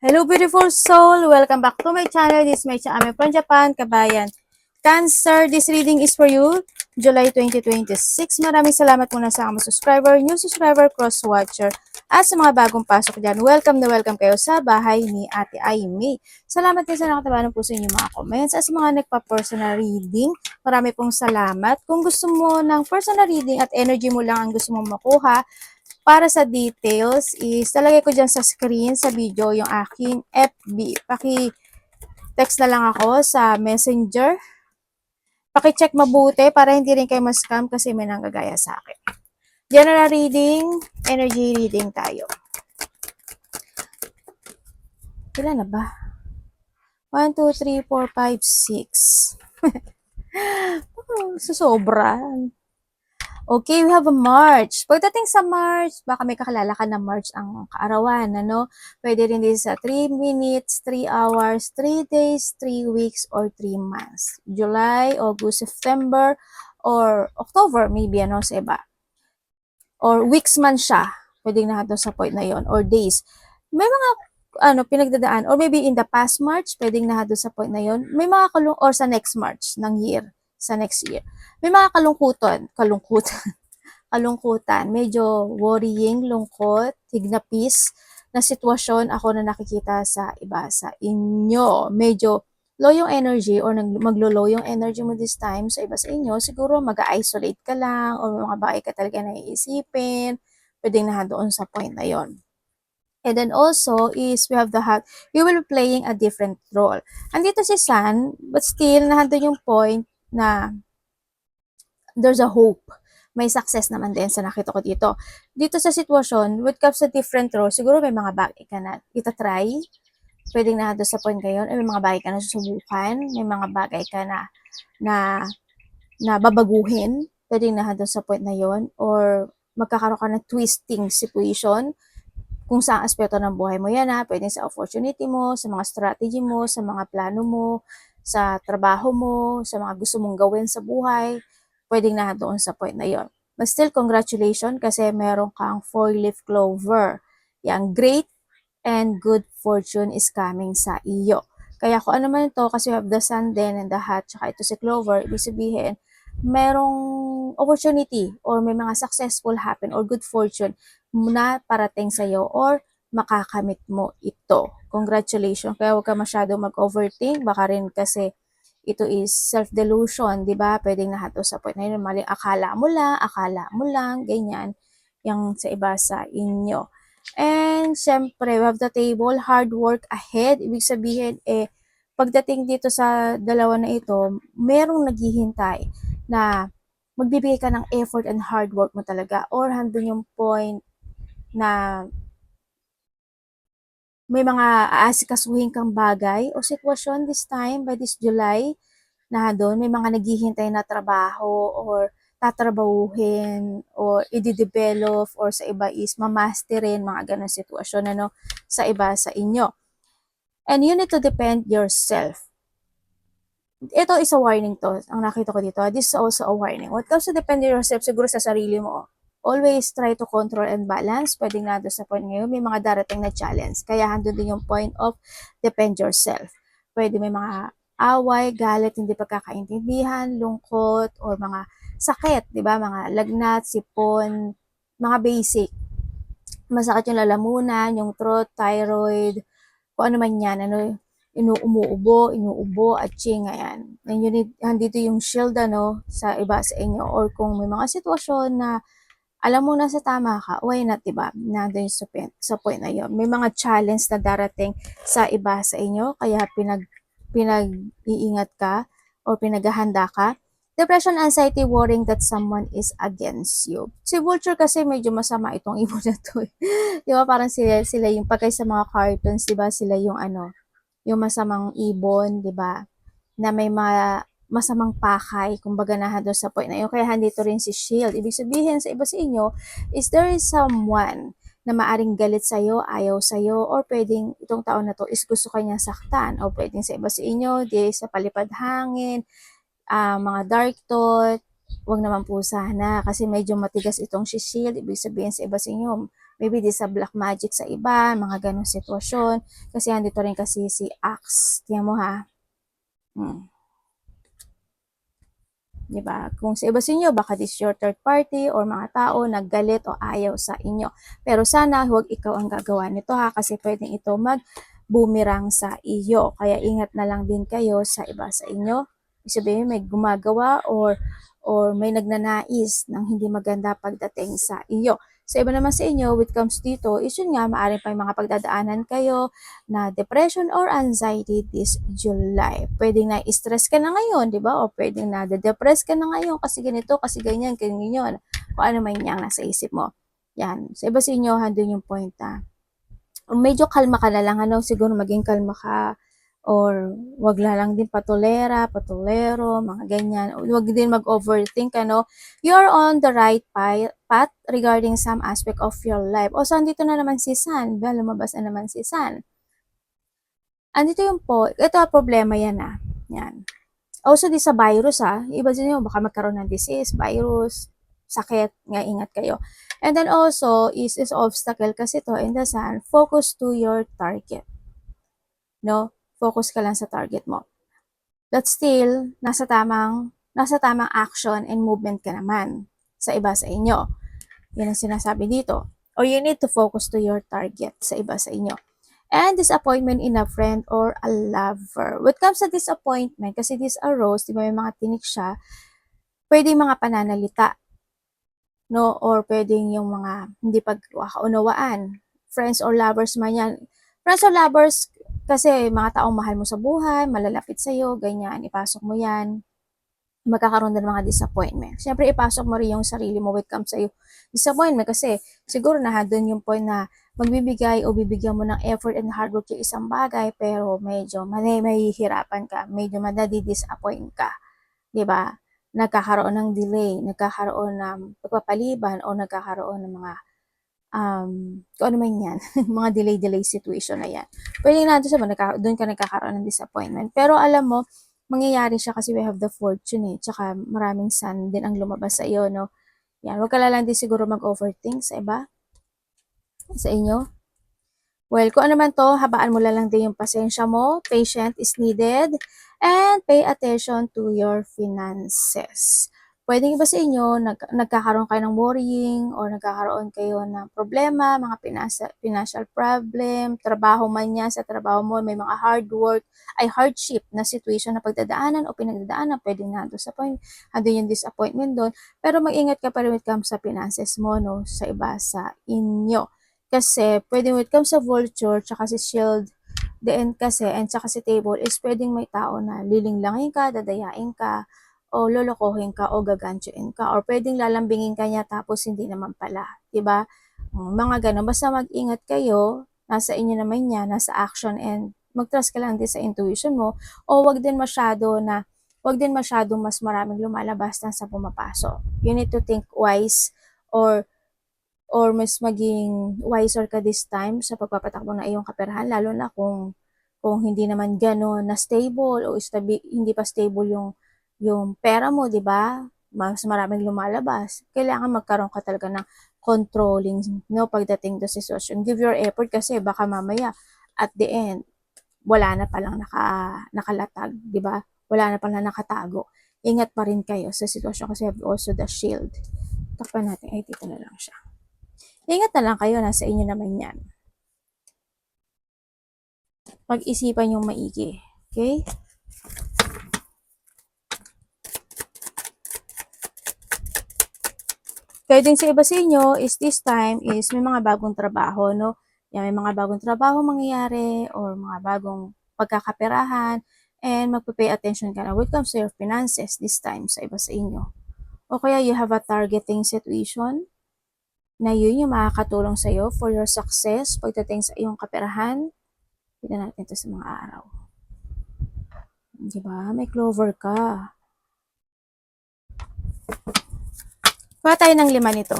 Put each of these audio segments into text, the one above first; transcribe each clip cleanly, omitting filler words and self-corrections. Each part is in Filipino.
Hello beautiful soul! Welcome back to my channel. This is my channel from Japan, Kabayan. Cancer, this reading is for you, July 2026. Maraming salamat muna sa mga subscriber, new subscriber, cross-watcher, at sa mga bagong pasok dyan. Welcome na welcome kayo sa bahay ni Ate Aimee. Salamat din sa nakatabanan po sa inyong mga comments. At sa mga nagpa-personal reading, marami pong salamat. Kung gusto mo ng personal reading at energy mo lang ang gusto mong makuha, para sa details is talagay ko dyan sa screen, sa video, yung aking FB. Paki-text na lang ako sa messenger. Paki-check mabuti para hindi rin kayo ma-scam kasi may nanggagaya sa akin. General reading, energy reading tayo. Ilan na ba? 1, 2, 3, 4, 5, 6. Susobra. Okay, we have a March. Pagdating sa March, baka may kakilala ka na March ang kaarawan, ano? Pwede rin din sa 3 minutes, 3 hours, 3 days, 3 weeks, or 3 months. July, August, September, or October, maybe, ano, sa iba. Or weeks man siya. Pwede na doon sa point na yon, or days. May mga pinagdadaan, or maybe in the past March, pwedeng na doon sa point na yon. May mga or sa next March ng year, sa next year. May mga kalungkutan, medyo worrying, lungkot, hignapis na sitwasyon ako na nakikita sa iba sa inyo. Medyo low yung energy or maglo-low yung energy mo this time sa iba sa inyo. Siguro mag-isolate ka lang o mga bagay ka talaga naiisipin. Pwedeng na doon sa point na yon. And then also is we have the heart. You will be playing a different role. Andito si Sun, but still nandun yung point na there's a hope. May success naman din sa nakita ko dito. Dito sa sitwasyon, with comes sa different role, siguro may mga bagay ka na itatry. Pwedeng na doon sa point ngayon, may mga bagay ka na susubukan, may mga bagay ka na babaguhin. Pwedeng na doon sa point na yon, or magkakaroon ka ng twisting situation kung saan aspeto ng buhay mo yan, pwedeng sa opportunity mo, sa mga strategy mo, sa mga plano mo, sa trabaho mo, sa mga gusto mong gawin sa buhay, pwedeng na doon sa point na yon. But still, congratulations kasi meron kang 4-leaf clover. Yang great and good fortune is coming sa iyo. Kaya kung ano man ito, kasi you have the sun then and the hat, tsaka ito si clover, ibig sabihin, merong opportunity or may mga successful happen or good fortune na parating sa iyo or makakamit mo ito. Congratulations. Kaya huwag ka masyado mag-overthink. Baka rin kasi ito is self-delusion, di ba? Pwedeng nahato sa point na yun, mali, akala mo lang, ganyan, yung sa iba sa inyo. And, syempre, we have the table, hard work ahead. Ibig sabihin, pagdating dito sa dalawa na ito, merong naghihintay na magbibigay ka ng effort and hard work mo talaga. Or, handun yung point na may mga aasikasuhin kang bagay o sitwasyon this time by this July na doon may mga naghihintay na trabaho or tatrabahuhin or i-develop or sa iba is mamasterin mga ganong sitwasyon sa iba sa inyo. And you need to depend yourself. Ito is a warning to. Ang nakita ko dito, this is also a warning. What comes to depend yourself, siguro sa sarili mo, always try to control and balance. Pwedeng na doon sa point ngayon, may mga darating na challenge. Kaya handun din yung point of depend yourself. Pwede may mga away, galit, hindi pagkakaintindihan, lungkot, or mga sakit, di ba? Mga lagnat, sipon, mga basic. Masakit yung lalamunan, yung throat, thyroid, kung ano man yan, inuubo, atching, ayan. And you need, handito yung shield, sa iba sa inyo. Or kung may mga sitwasyon na alam mo na sa tama ka, why not, diba? Nandun sa point na yun. May mga challenge na darating sa iba sa inyo, kaya pinag-iingat ka or pinaghahanda ka. Depression, anxiety, worrying that someone is against you. Si Vulture kasi medyo masama itong ibon na to. Di ba? Parang sila yung pagkay sa mga cartoons, di ba? Sila yung yung masamang ibon, di ba? Na may masamang pakay, kumbaga na doon sa point na yun. Kaya handito rin si Shield. Ibig sabihin sa iba sa inyo is there is someone na maaring galit sa'yo, ayaw sa'yo, or pwedeng itong taon na to is gusto kanya saktan, o pwedeng sa iba sa inyo, di sa palipad hangin, mga dark thought, wag naman po sana kasi medyo matigas itong si Shield. Ibig sabihin sa iba sa inyo, Maybe this a black magic sa iba, mga ganong sitwasyon. Kasi andito rin kasi si Axe. Tingnan mo ha. Diba? Kung sa iba sa inyo, baka this your third party or mga tao naggalit o ayaw sa inyo. Pero sana huwag ikaw ang gagawa nito ha, kasi pwedeng ito mag-boomerang sa iyo. Kaya ingat na lang din kayo sa iba sa inyo. Sabihin may gumagawa or may nagnanais ng hindi maganda pagdating sa iyo. Sa iba naman sa inyo, when it comes dito, is yun nga, maaaring pa yung mga pagdadaanan kayo na depression or anxiety this July. Pwedeng na-stress ka na ngayon, di ba? O pwedeng na-depress ka na ngayon kasi ganito, kasi ganyan, ganyan. Kung ano man yang nasa isip mo. Yan. Sa iba sa inyo, handun yung point na medyo kalma ka na lang, ano, siguro maging kalma ka or wag lang din patulero, mga ganyan. Wag din mag-overthink, ano. You're on the right path regarding some aspect of your life. O, so, andito na naman si Sun. Lumabas na naman si Sun. Andito yung ito problema yan Yan. Also, di sa virus iba din yung baka magkaroon ng disease, virus, sakit, nga ingat kayo. And then also, is obstacle kasi to in the sun, focus to your target. No? Focus ka lang sa target mo. But still, nasa tamang action and movement ka naman sa iba sa inyo. Yan ang sinasabi dito. Or you need to focus to your target sa iba sa inyo. And disappointment in a friend or a lover. When it comes to disappointment, kasi this a rose, di ba may mga tinik siya, pwede mga pananalita, no? Or pwedeng yung mga hindi pagkakaunawaan. Friends or lovers man yan. Friends or lovers, kasi mga taong mahal mo sa buhay, malalapit sa'yo, ganyan, ipasok mo yan, magkakaroon din ng mga disappointment. Siyempre, ipasok mo rin yung sarili mo when it comes sa'yo. Disappointment kasi siguro doon yung point na magbibigay o bibigyan mo ng effort and hard work yung isang bagay, pero medyo mahihirapan ka, medyo madadi-disappoint ka. Diba? Nagkakaroon ng delay, nagkakaroon ng pagpapaliban, o nagkakaroon ng mga kung ano man yan, mga delay situation na yan. Pwede natin sabihin, doon ka nagkakaroon ng disappointment. Pero alam mo, mangyayari siya kasi we have the fortune tsaka maraming sun din ang lumabas sa iyo, no? Yan, huwag ka lang din siguro mag-overthink sa iba, sa inyo. Well, kung ano man to, habaan mo lang din yung pasensya mo. Patient is needed. And pay attention to your finances. Pwedeng iba sa inyo, nagkakaroon kayo ng worrying or nagkakaroon kayo ng problema, mga financial problem, trabaho man yan, sa trabaho mo, may mga hardship na situation na pagdadaanan o pinagdadaanan, pwedeng nandun sa point, andun yung disappointment doon. Pero mag-ingat ka pa rin when it comes sa finances mo, no, sa iba sa inyo. Kasi, pwedeng when it comes sa vulture, tsaka si shield, the end kasi, and tsaka si table, is pwedeng may tao na lilinglangin ka, dadayain ka, o lolokohin ka, o gagansyoin ka, or pwedeng lalambingin ka niya, tapos hindi naman pala. Diba? Mga ganun. Basta mag-ingat kayo, nasa inyo naman yan, nasa action, and mag-trust ka lang din sa intuition mo, o wag din masyadong mas maraming lumalabas na sa pumapasok. You need to think wise, or mas maging wiser ka this time sa pagpapatakbo ng iyong kaperahan, lalo na kung hindi naman gano'n na stable o hindi pa stable yung pera mo, di ba? Mas maraming lumalabas. Kailangan magkaroon ka talaga ng controlling, no, pagdating sa sitwasyon. Give your effort kasi baka mamaya at the end wala na palang nakalatag, di ba? Wala na palang nakatago. Ingat pa rin kayo sa sitwasyon kasi also the shield. Takpan natin. Ay, dito na lang siya. Ingat na lang kayo, nasa inyo naman yan. Pag-isipan yung maigi. Okay? Kaya din sa iba sa inyo is this time is may mga bagong trabaho, no? Yan, may mga bagong trabaho mangyayari or mga bagong pagkakaperahan, and magpapay attention ka na when it comes to your finances this time sa iba sa inyo. O kaya you have a targeting situation na yun yung makakatulong sa'yo for your success pagdating sa iyong kaperahan. Tignan natin ito sa mga araw. Diba? May clover ka. Kuha tayo ng 5 nito.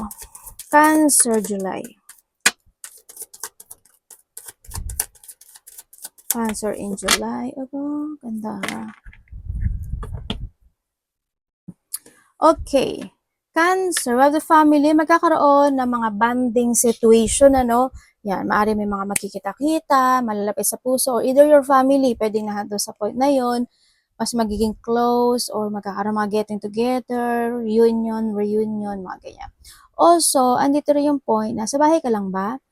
Cancer, July. Cancer in July. Aba, ganda. Okay. Cancer, well, the family, magkakaroon ng mga bonding situation, ano, yan, maaari may mga makikita-kita, malalapit sa puso, or either your family, pwedeng nandun sa point na yon, mas magiging close, or magkakaroon mga getting together, reunion, mga ganyan. Also, andito rin yung point na sa bahay ka lang ba?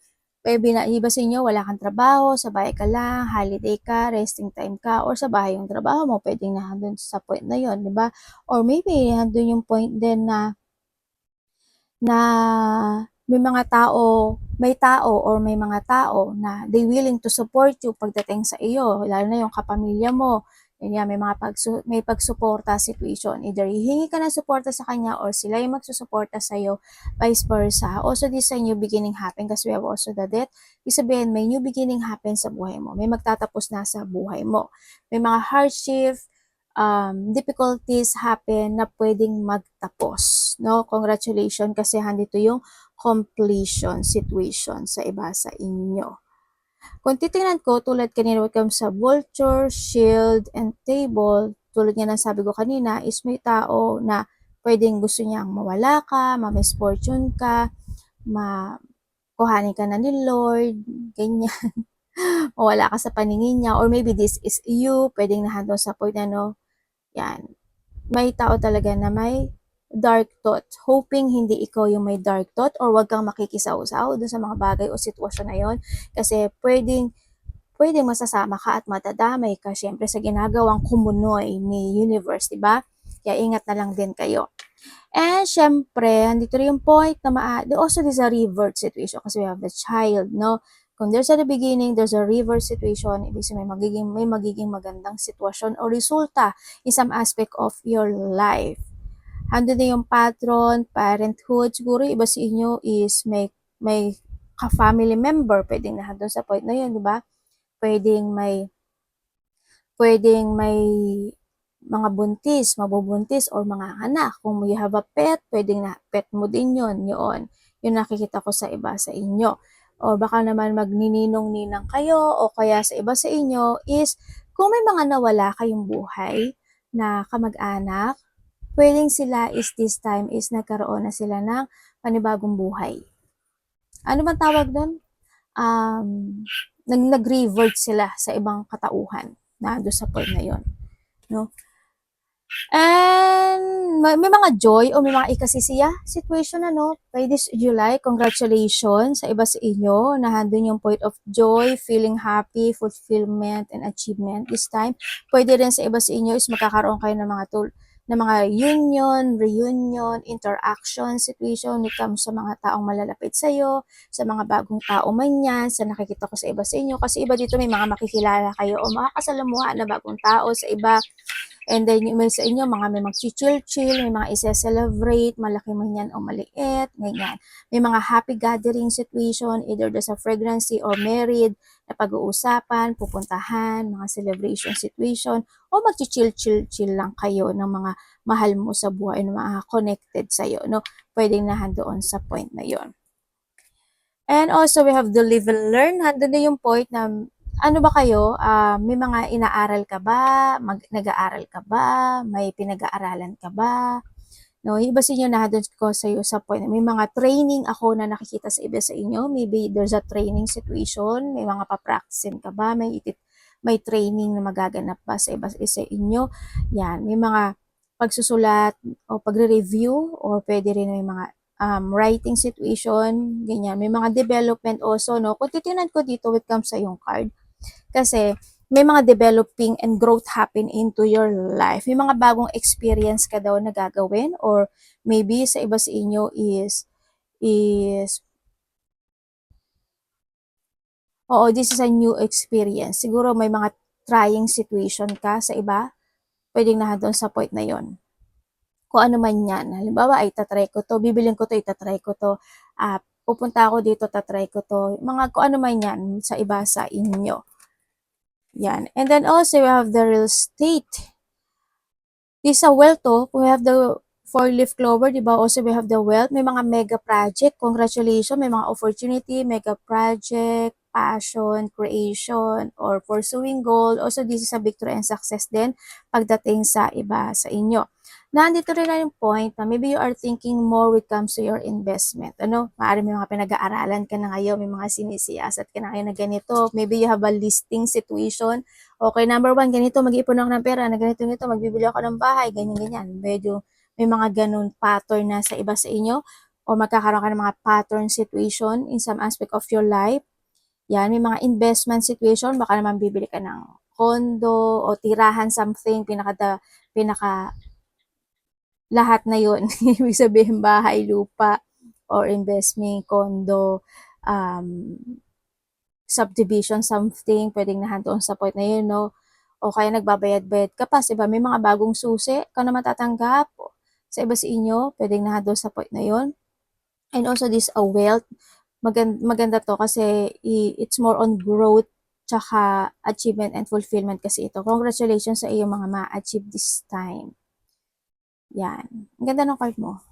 Iba sa inyo, wala kang trabaho, sa bahay ka lang, holiday ka, resting time ka, or sa bahay yung trabaho mo, pwedeng nandun sa point na yon, di ba? Or maybe, nandun yung point din na may tao or may mga tao na they willing to support you pagdating sa iyo, lalo na yung kapamilya mo. Yan, may pagsuporta situation. Either hihingi ka ng suporta sa kanya or sila yung magsusuporta sa iyo, vice versa. Also, this a new beginning happen kasi we have also the death. Ibig sabihin, may new beginning happen sa buhay mo. May magtatapos na sa buhay mo. May mga hardship, difficulties happen na pwedeng magtapos, no? Congratulations kasi handito yung completion situation sa iba sa inyo. Kung titingnan ko, tulad kanina when it comes sa vulture, shield, and table, tulad nga ng sabi ko kanina, is may tao na pwedeng gusto niyang mawala ka, ma-misfortune ka, kuhanin ka na ni Lord, ganyan. Mawala ka sa paningin niya, or maybe this is you, pwedeng nahandol sa point na, no, yan. May tao talaga na may dark thought. Hoping hindi ikaw yung may dark thought or wag kang makikisaw-saw dun sa mga bagay o sitwasyon na yon. Kasi pwedeng masasama ka at matadamay ka syempre sa ginagawang kumunoy ni universe, diba? Kaya ingat na lang din kayo. And syempre, andito rin yung point na also there's a revert situation kasi we have the child, no? Kung there's at the beginning, there's a reverse situation, ibig sabihin may magiging magandang sitwasyon o resulta in some aspect of your life. Hando na yung patron, parenthood, siguro iba sa inyo is may ka-family member, pwedeng nandun sa point na yun, di ba? Pwedeng may mga mabubuntis or mga anak. Kung you have a pet, pwedeng na pet mo din yun. Yun nakikita ko sa iba sa inyo. O baka naman magnininong-ninang kayo o kaya sa iba sa inyo is kung may mga nawala kayong buhay na kamag-anak, pwedeng sila is this time is nagkaroon na sila ng panibagong buhay. Ano bang tawag doon? Nag-revert sila sa ibang katauhan na doon sa point na yon, no? And may mga joy o may mga ikasisiya situation, ano, by this July. Congratulations sa iba sa inyo na handun yung point of joy, feeling happy, fulfillment, and achievement this time. Pwede rin sa iba sa inyo is magkakaroon kayo ng mga union, reunion, interaction situation when it comes sa mga taong malalapit sa iyo, sa mga bagong tao man yan, sa nakikita ko sa iba sa inyo. Kasi iba dito may mga makikilala kayo o makakasalamuha na bagong tao sa iba. And then yung sa inyo, may mag-chill-chill, may mga isa-celebrate, malaki man yan o maliit, ganyan. May mga happy gathering situation, either sa fragrancy or married, na pag-uusapan, pupuntahan, mga celebration situation, o mag-chill-chill lang kayo ng mga mahal mo sa buhay, ng mga connected sa'yo, no? Pwedeng nahandoon sa point na yon. And also, we have the live and learn. Hando na yung point na ano ba kayo, may mga inaaral ka ba? Nag-aaral ka ba? May pinag-aaralan ka ba? No, iba sa inyo na doon ko sa iyo sa point. May mga training ako na nakikita sa iba sa inyo. Maybe there's a training situation. May mga papracticein ka ba? May training na magaganap ba sa iba sa inyo? Yan, may mga pagsusulat o pagre-review or pwede rin may mga writing situation, ganyan. May mga development also, no? Kung titingnan ko dito when it comes sa yung card, kasi may mga developing and growth happen into your life. May mga bagong experience ka daw na gagawin or maybe sa iba sa inyo is this is a new experience. Siguro may mga trying situation ka sa iba, pwedeng nandun sa point na yon. Kung ano man yan. Halimbawa, ay tatry ko to, bibilin ko to, itatry ko to, pupunta ako dito, tatry ko to. Mga kung ano man yan sa iba sa inyo. Yan. And then also, we have the real estate. This a wealth to. We have the four-leaf clover, di ba? Also, we have the wealth. May mga mega project. Congratulations. May mga opportunity, mega project, passion, creation, or pursuing goal. Also, this is a victory and success din pagdating sa iba sa inyo. Nandito rin na yung point na maybe you are thinking more when it comes to your investment. Ano, maaari may mga pinag-aaralan ka na ngayon, may mga sinisiyasat ka na ngayon na ganito. Maybe you have a listing situation. Okay, number one, ganito, mag-iipon ako ng pera, na ganito, magbibili ako ng bahay, ganyan. Medyo may mga ganun pattern na sa iba sa inyo o magkakaroon ka ng mga pattern situation in some aspect of your life. Yan, may mga investment situation, baka naman bibili ka ng condo o tirahan something, pinaka lahat na yun. Ibig sabihin bahay, lupa, or investment, condo, subdivision, something, pwedeng nahandoon sa point na yun, no? O kaya nagbabayad-bayad ka pa, diba? May mga bagong susi ka na matatanggap sa iba sa inyo, pwedeng nahandoon sa point na yun. And also this a wealth, maganda to kasi it's more on growth tsaka achievement and fulfillment kasi ito. Congratulations sa iyo mga ma-achieve this time. Yan. Ang ganda ng card mo.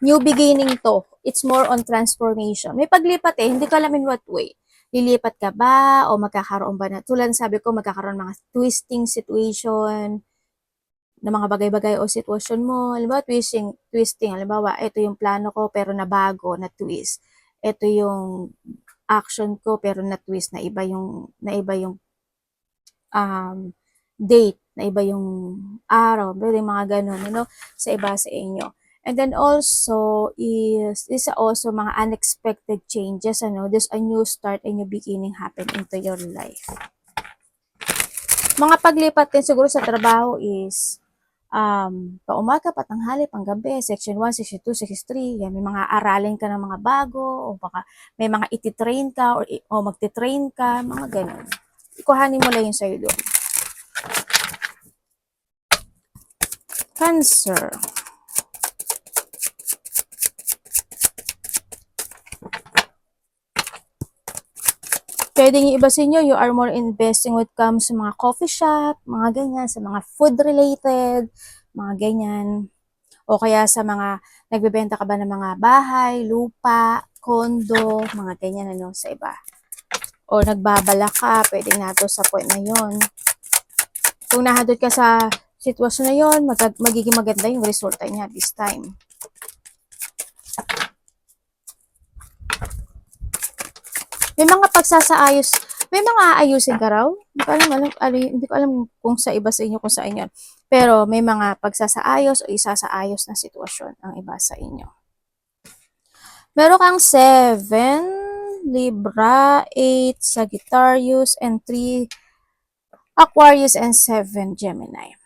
New beginning to. It's more on transformation. May paglipat hindi ko alam in what way. Lilipat ka ba o magkakaroon ba na, tulad sabi ko, magkakaroon mga twisting situation na mga bagay-bagay o sitwasyon mo. Halimbawa, twisting. Halimbawa, ito yung plano ko pero nabago, na twist. Ito yung action ko pero na twist, na iba yung date, na iba yung araw, pwede mga ganun, sa iba sa inyo. And then also is also mga unexpected changes, there's a new start, a new beginning happen into your life. Mga paglipat din siguro sa trabaho is paumaga, patanghali, panggabi, section 1, section 2, section 3, yan, may mga aralin ka ng mga bago, o baka may mga ititrain ka, o magtitrain ka, mga ganun. Ikuhanin mo lang yung sa'yo doon. Cancer. Pwedeng yung iba sa inyo, you are more investing when it comes sa mga coffee shop, mga ganyan, sa mga food related, mga ganyan. O kaya sa mga, nagbebenta ka ba ng mga bahay, lupa, condo, mga ganyan, sa iba. O nagbabala ka, pwedeng nato sa point na yon. Kung nahadot ka sa sitwasyon na yon, magiging maganda yung resulta niya this time. May mga pagsasaayos, may mga aayusin ka raw. Hindi ko alam kung sa iba sa inyo, kung sa inyo. Pero may mga pagsasaayos o isasaayos na sitwasyon ang iba sa inyo. Meron kang 7, Libra, 8, Sagittarius, and 3, Aquarius, and 7, Gemini.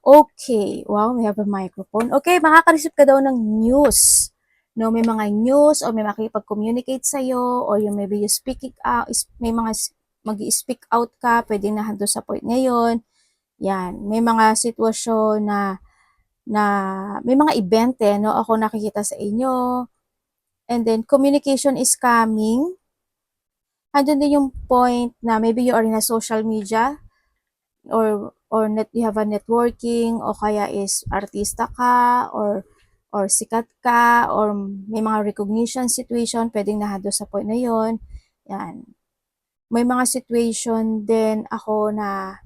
Okay, wow, we have a microphone. Okay, makaka-receive ka daw ng news. No, may mga news o may makikipag-communicate sa'yo or yung maybe you speaking out, may mga mag-speak out ka, pwede na hando sa point ngayon. Yan, may mga sitwasyon na may mga event no, ako nakikita sa inyo. And then, communication is coming. Andun din yung point na maybe you are in a social media or you have a networking o kaya is artista ka or sikat ka, or may mga recognition situation, pwedeng nahado sa point na yon. Yan. May mga situation din ako na,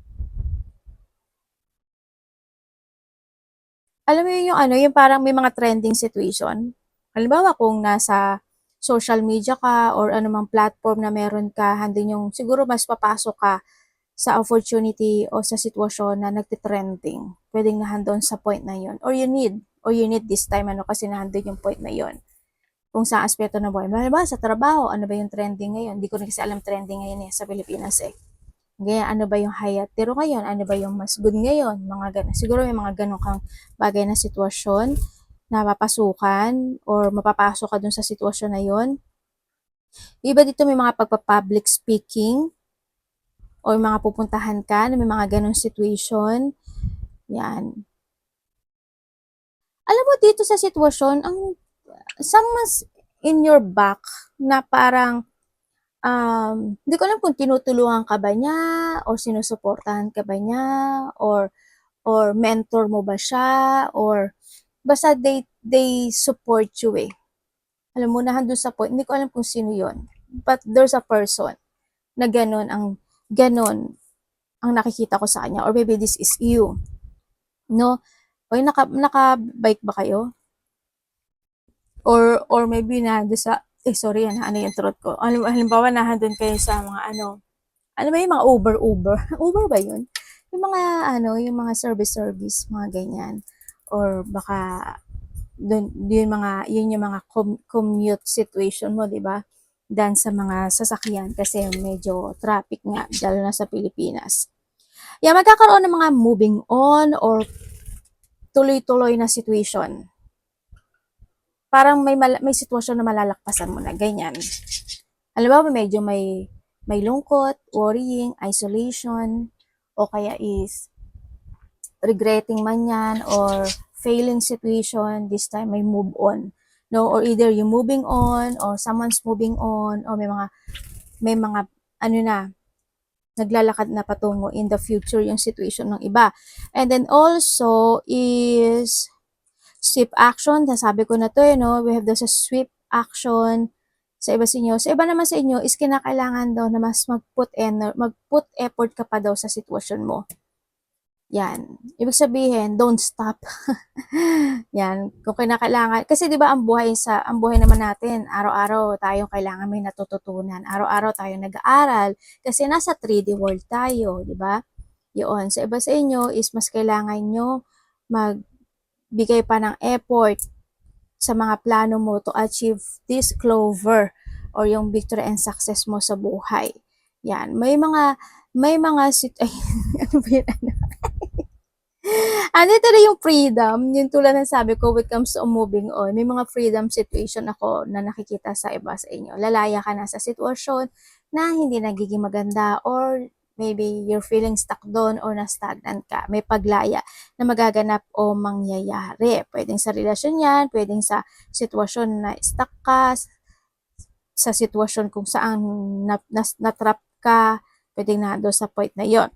alam mo yung yung parang may mga trending situation. Halimbawa, kung nasa social media ka or anumang platform na meron ka, handin yung siguro mas papasok ka sa opportunity o sa sitwasyon na nagtitrending. Pwedeng nahandon sa point na yon. Or you need this time, kasi nahandun yung point na yon. Kung sa aspeto ng buhay. Ba, sa trabaho, ano ba yung trending ngayon? Hindi ko na kasi alam trending ngayon sa Pilipinas Ganyan, ano ba yung hayatero ngayon? Ano ba yung mas good ngayon? Mga ganun. Siguro may mga ganun kang bagay na sitwasyon na papasukan or mapapasok ka dun sa sitwasyon na yon. Iba dito may mga pagpa-public speaking or mga pupuntahan ka na may mga ganung situation. Yan. Alam mo dito sa sitwasyon, ang someone's in your back na parang hindi ko alam kung tinutulungan ka ba niya o sinusuportahan ka ba niya or mentor mo ba siya or basta they support you alam mo, na doon sa point, hindi ko alam kung sino yon. But there's a person na ganon ang nakikita ko sa kanya. Or maybe this is you. No? O naka-bike ba kayo? Or maybe na doon sa, sorry yan, ano yung throat ko. Halimbawa, nahandun kayo sa mga ano ba yung mga Uber? Uber ba yun? Yung mga, yung mga service, mga ganyan. Or baka, yun yung mga commute situation mo, di ba? Dan sa mga sasakyan kasi medyo traffic nga, lalo na sa Pilipinas. Magkakaroon ng mga moving on or tuloy-tuloy na situation. Parang may sitwasyon na malalakpasan mo na, ganyan. Alam mo, medyo may lungkot, worrying, isolation, o kaya is regretting man yan, or failing situation, this time may move on. No, or either you moving on, or someone's moving on, or may mga, naglalakad na patungo in the future yung situation ng iba. And then also is swift action. Sabi ko na to, no? We have this swift action sa iba sa inyo. Sa iba naman sa inyo is kinakailangan daw na mas mag-put effort ka pa daw sa sitwasyon mo. Yan. Ibig sabihin, don't stop. Yan. Kung kinakailangan, kasi 'di ba ang buhay naman natin, araw-araw tayong kailangan may natututunan. Araw-araw tayong nag-aaral kasi nasa 3D world tayo, 'di ba? 'Yon. Sa iba sa inyo is mas kailangan nyo magbigay pa ng effort sa mga plano mo to achieve this clover or yung victory and success mo sa buhay. Yan. May mga ano ba yun? Ito na yung freedom, yung tulad ng sabi ko when it comes to moving on, may mga freedom situation ako na nakikita sa iba sa inyo. Lalaya ka na sa sitwasyon na hindi nagiging maganda or maybe you're feeling stuck doon or na-stagnant ka. May paglaya na magaganap o mangyayari. Pwedeng sa relasyon yan, pwedeng sa sitwasyon na stuck ka, sa sitwasyon kung saan na-trap ka, pwedeng na doon sa point na yon.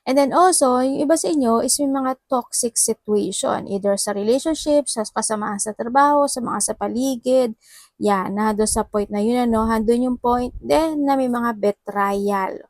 And then also, yung iba sa inyo is may mga toxic situation, either sa relationship, sa kasamahan sa trabaho, sa mga sa paligid. Yan, na doon sa point na yun, handun yung point then na may mga betrayal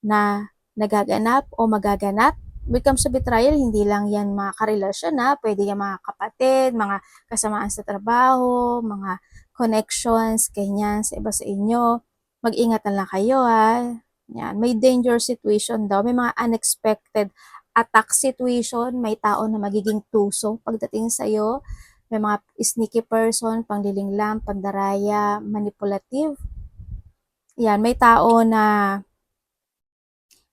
na nagaganap o magaganap. When it comes to betrayal, hindi lang yan mga karelasyon na, pwede yan mga kapatid, mga kasamaan sa trabaho, mga connections, ganyan, sa iba sa inyo. Mag-ingat na lang kayo ha. Yan, may danger situation daw, may mga unexpected attack situation, may tao na magiging tuso pagdating sa iyo, may mga sneaky person, panglilinglam, pandaraya, manipulative. Yan, may tao na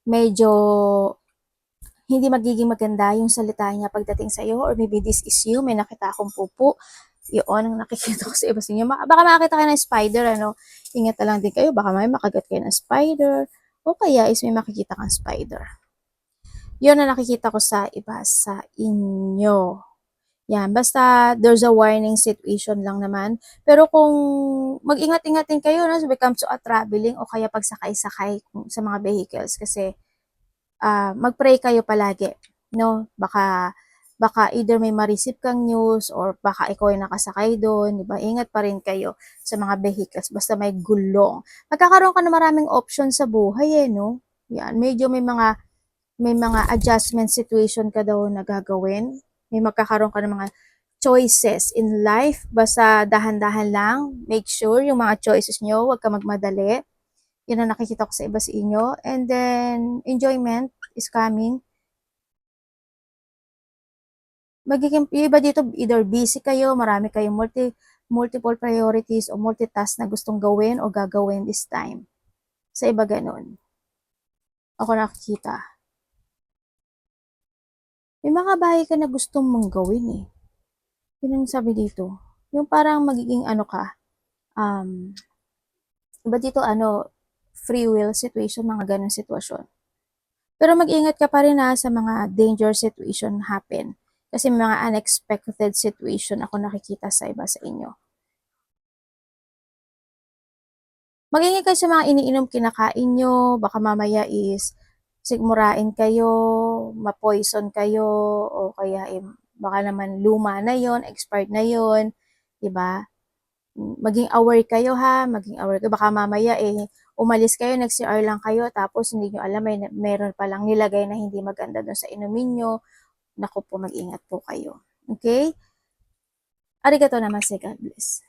medyo hindi magiging maganda yung salita niya pagdating sa iyo, or maybe this is you, may nakita akong pupo. Yun ang nakikita ko sa iba sa inyo. Baka makakita kayo ng spider, Ingat na lang din kayo, baka may makagat kayo ng spider, o kaya is may makikita kang spider. Yun ang nakikita ko sa iba sa inyo. Yan, basta there's a warning situation lang naman. Pero kung mag-ingat-ingat din kayo when it comes to traveling o kaya pagsakay-sakay sa mga vehicles kasi mag-pray kayo palagi, no? Baka either may ma-receive kang news or baka ikaw ay nakasakay doon, di ba? Ingat pa rin kayo sa mga vehicles basta may gulong. Magkakaroon ka na maraming options sa buhay no? Yan, medyo may mga adjustment situation ka daw na gagawin. May magkakaroon ka ng mga choices in life. Basta dahan-dahan lang. Make sure yung mga choices nyo, huwag ka magmadali. Yun ang nakikita ko sa iba sa inyo. And then, enjoyment is coming. Magiging, iba dito, either busy kayo, marami kayong multiple priorities o multitask na gustong gawin o gagawin this time. Sa iba ganun. Ako nakikita. May mga bagay ka na gusto mong gawin Yun ang sabi dito. Yung parang magiging ka, iba dito free will situation, mga ganun sitwasyon. Pero mag-ingat ka pa rin sa mga danger situation happen. Kasi may mga unexpected situation ako nakikita sa iba sa inyo. Mag-ingat kayo sa mga iniinom kinakain nyo, baka mamaya is sigmurain kayo, ma-poison kayo, o kaya baka naman luma na yon, expired na yon, 'di ba? maging aware kayo ha, maging aware kayo. Baka mamaya umalis kayo, nag-CR lang kayo, tapos hindi nyo alam, meron palang nilagay na hindi maganda doon sa inumin nyo. Naku po, mag-ingat po kayo. Okay? Arigato naman, God bless.